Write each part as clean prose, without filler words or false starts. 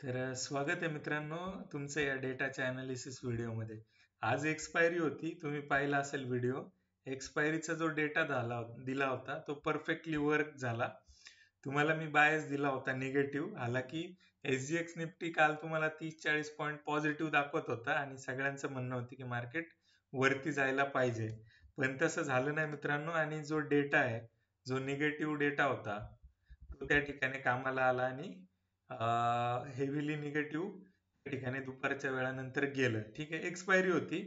स्वागत आहे मित्रांनो तुमचं या डेटाच्या अनालिसिस व्हिडिओमध्ये. आज एक्सपायरी होती, तुम्ही पाहिला असेल व्हिडिओ. एक्सपायरीचा जो डेटा दिला होता तो परफेक्टली वर्क झाला. तुम्हाला मी बायस दिला होता निगेटिव्ह. हालाकी SGX निफ्टी काल तुम्हाला 30-40 पॉईंट पॉझिटिव्ह दाखवत होता आणि सगळ्यांचं म्हणणं होतं की मार्केट वरती जायला पाहिजे, पण तसं झालं नाही मित्रांनो. आणि जो डेटा आहे, जो निगेटिव्ह डेटा होता, तो त्या ठिकाणी कामाला आला आणि हेवीली निगेटिव्ह त्या ठिकाणी दुपारच्या वेळानंतर गेलं. ठीक आहे, एक्सपायरी होती.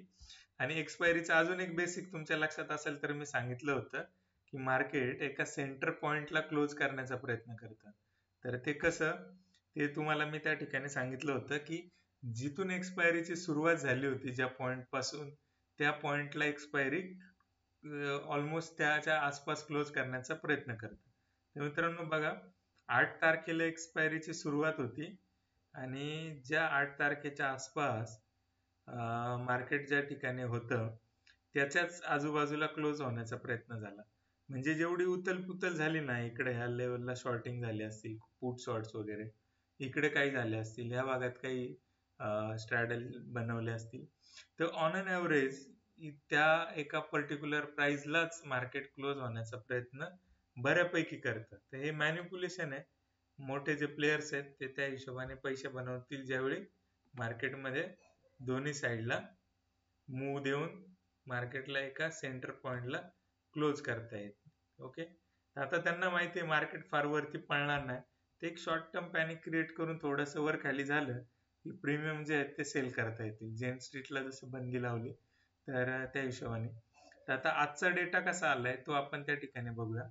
आणि एक्सपायरीचं अजून एक बेसिक तुमच्या लक्षात असेल तर मी सांगितलं होतं की मार्केट एका सेंटर पॉइंटला क्लोज करण्याचा प्रयत्न करतं. तर ते कसं, ते तुम्हाला मी त्या ठिकाणी सांगितलं होतं की जिथून एक्सपायरीची सुरुवात झाली होती, ज्या पॉइंट पासून, त्या पॉइंटला एक्सपायरी ऑलमोस्ट त्याच्या आसपास क्लोज करण्याचा प्रयत्न करतं. तर मित्रांनो बघा, 8 तारखेला एक्सपायरीची सुरुवात होती आणि ज्या 8 तारखेच्या आसपास मार्केट ज्या ठिकाणी होतं त्याच्याच आजूबाजूला क्लोज होण्याचा प्रयत्न झाला. म्हणजे जेवढी उतल-पुतल झाली ना, इकडे ह्या लेवलला शॉर्टिंग झाली असतील, पुट शॉर्ट्स वगैरे, इकडे काही झाले असतील, ह्या भागात काही स्ट्रॅडल बनवले असतील, तर ऑन अन ॲव्हरेज त्या एका पर्टिक्युलर प्राइसलाच मार्केट क्लोज होण्याचा प्रयत्न बऱ्यापैकी करतं. तर हे मॅनिप्युलेशन आहे. मोठे जे प्लेयर्स आहेत ते त्या हिशोबाने पैसे बनवतील ज्यावेळी मार्केटमध्ये दोन्ही साईडला मूव देऊन मार्केटला एका सेंटर पॉइंटला क्लोज करता येईल. ओके, आता त्यांना माहिती आहे मार्केट फार वरती पळणार नाही, ते एक शॉर्ट टर्म पॅनिक क्रिएट करून थोडंसं वर खाली झालं की प्रीमियम जे आहेत ते सेल करता येतील. जेन स्ट्रीटला जसं बंदी लावली तर त्या हिशोबाने. तर आता आजचा डेटा कसा आलाय तो आपण त्या ठिकाणी बघूया.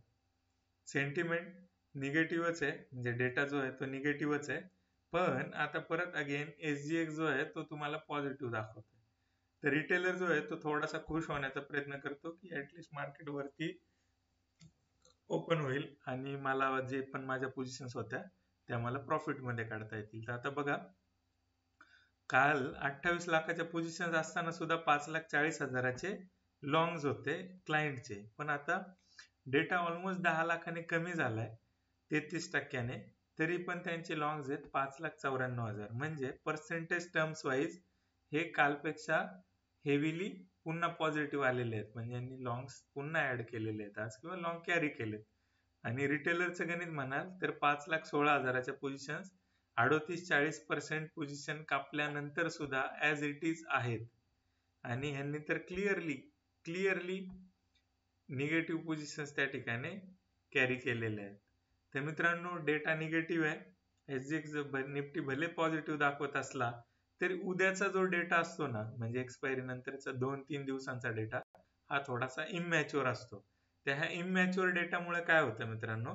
सेंटिमेंट निगेटिव्हच आहे, म्हणजे डेटा जो आहे तो निगेटिव्हच आहे, पण आता परत अगेन SGX जो आहे तो तुम्हाला पॉझिटिव्ह दाखवतो. तर रिटेलर जो आहे तो थोडासा खुश होण्याचा प्रयत्न करतो की ऍटलिस्ट मार्केट वरती ओपन होईल आणि मला जे पण माझ्या पोझिशन्स होत्या त्या मला प्रॉफिट मध्ये काढता येतील. तर आता बघा, काल 28 लाखाच्या पोझिशन असताना सुद्धा 5,40,000चे लॉंग्स होते क्लायंटचे, पण आता डेटा ऑलमोस्ट 10 लाखाने कमी झालाय 33%, तरी पण त्यांचे लॉंग्स आहेत 5,94,000. म्हणजे पर्सेंटेज टर्म्स वाईज हे कालपेक्षा हेवीली पुन्हा पॉझिटिव्ह आलेले आहेत. म्हणजे यांनी लॉंग्स पुन्हा ऍड केलेले आहेत आज, किंवा लॉंग कॅरी केलेत. आणि रिटेलरचं गणित म्हणाल तर 5,16,000च्या पोझिशन्स 38-40% पोझिशन कापल्यानंतर सुद्धा ऍज इट इज आहेत. आणि ह्यांनी तर क्लिअरली निगेटिव्ह पोझिशन्स त्या ठिकाणी कॅरी केलेले आहेत. तर मित्रांनो, डेटा निगेटिव्ह आहे. SGX निफ्टी भले पॉझिटिव्ह दाखवत असला तरी उद्याचा जो डेटा असतो ना, म्हणजे एक्सपायरी नंतरचा 2-3 दिवसांचा डेटा, हा थोडासा इमॅच्युअर असतो. त्या ह्या इमॅच्युअर डेटामुळे काय होतं मित्रांनो,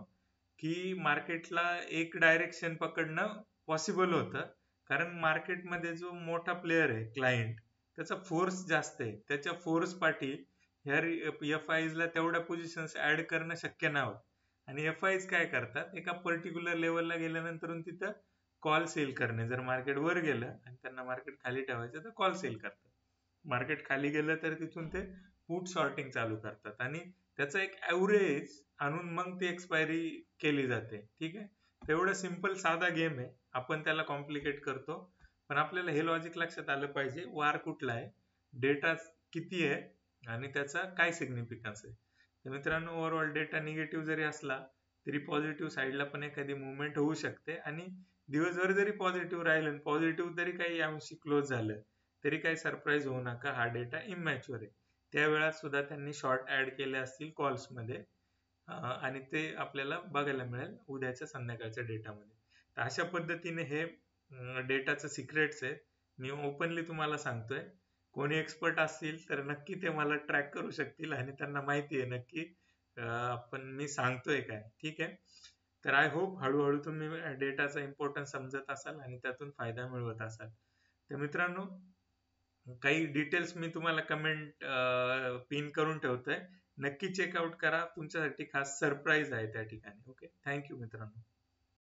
की मार्केटला एक डायरेक्शन पकडणं पॉसिबल होतं, कारण मार्केटमध्ये जो मोठा प्लेयर आहे क्लायंट, त्याचा फोर्स जास्त आहे. त्याच्या फोर्स पाठी ह्या FIs ला तेवढ्या पोझिशन्स ऍड करणं शक्य नाही होत. आणि FIs काय करतात, एका पर्टिक्युलर लेवलला गेल्यानंतर तिथं कॉल सेल करणे. जर मार्केट वर गेलं आणि त्यांना मार्केट खाली ठेवायचं तर कॉल सेल करतात. मार्केट खाली गेलं तर तिथून ते पुट शॉर्टिंग चालू करतात आणि त्याचा एक ऍव्हरेज आणून मग ती एक्सपायरी केली जाते. ठीक आहे, तेवढं सिंपल साधा गेम आहे. आपण त्याला कॉम्प्लिकेट करतो, पण आपल्याला हे लॉजिक लक्षात आलं पाहिजे, वार कुठला आहे, डेटा किती आहे आणि त्याचा काय सिग्निफिकन्स आहे. तर मित्रांनो, ओव्हरऑल डेटा निगेटिव्ह जरी असला तरी पॉझिटिव्ह साईडला पण एखादी मुवमेंट होऊ शकते. आणि दिवसभर जरी पॉझिटिव्ह राहिलं, पॉझिटिव्ह तरी काही अंशी क्लोज झालं, तरी काही सरप्राईज होऊ नका. हा डेटा इमॅच्युअर आहे. त्या वेळात सुद्धा त्यांनी शॉर्ट ऍड केले असतील कॉल्समध्ये, आणि ते आपल्याला बघायला मिळेल उद्याच्या संध्याकाळच्या डेटामध्ये. तर अशा पद्धतीने हे डेटाचं सिक्रेट्स आहे. मी ओपनली तुम्हाला सांगतोय. कोणी एक्सपर्ट असतील तर नक्की ते मला ट्रॅक करू शकतील आणि त्यांना माहिती आहे नक्की पण मी सांगतोय काय. ठीक आहे, तर आय होप हळूहळू तुम्ही डेटाचा इम्पॉर्टन्स समजत असाल आणि त्यातून फायदा मिळवत असाल. तर मित्रांनो, काही डिटेल्स मी तुम्हाला कमेंट पिन करून ठेवतोय, नक्की चेकआउट करा. तुमच्यासाठी खास सरप्राईज आहे त्या ठिकाणी. ओके, थँक्यू मित्रांनो.